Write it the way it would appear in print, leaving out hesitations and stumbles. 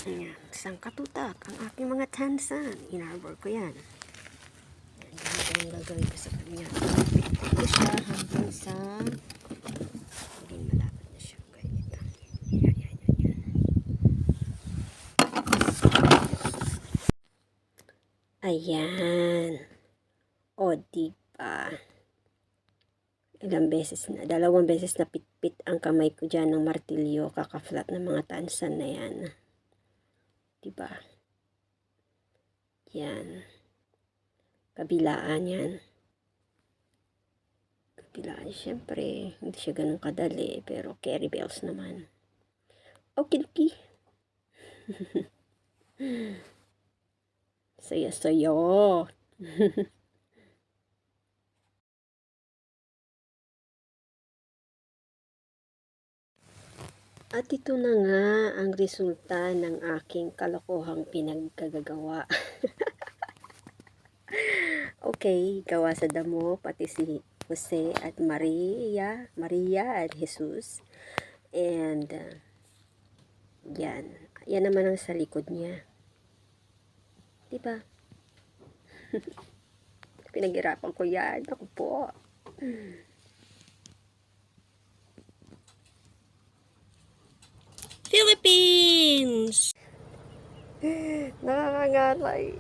Ayan, sangkatutak ang aking mga tansan. Inarbor ko yan. Ayan, ganito yung gagawin ko sa kanya. Pipit ko siya hanggang sa maging malapit na siya. Ganito. Ayan, ayan, ayan. Ayan. O, diba? Ilang beses na, 2 beses na pitpit ang kamay ko dyan ng martilyo, kakaflat ng mga tansan na yan. Diba? Yan. Kabilaan yan. Kabilaan, syempre, hindi siya ganun kadali, pero carry bells naman. Okay, okay. Saya-sayo. At ito na nga ang resulta ng aking kalokohang pinagkagagawa. Okay, gawa sa damo, pati si Jose at Maria at Jesus. And, yan. Yan naman ang sa likod niya. Diba? Pinaghirapan ko yan. Ako po. Philippines! Nakakangaalay.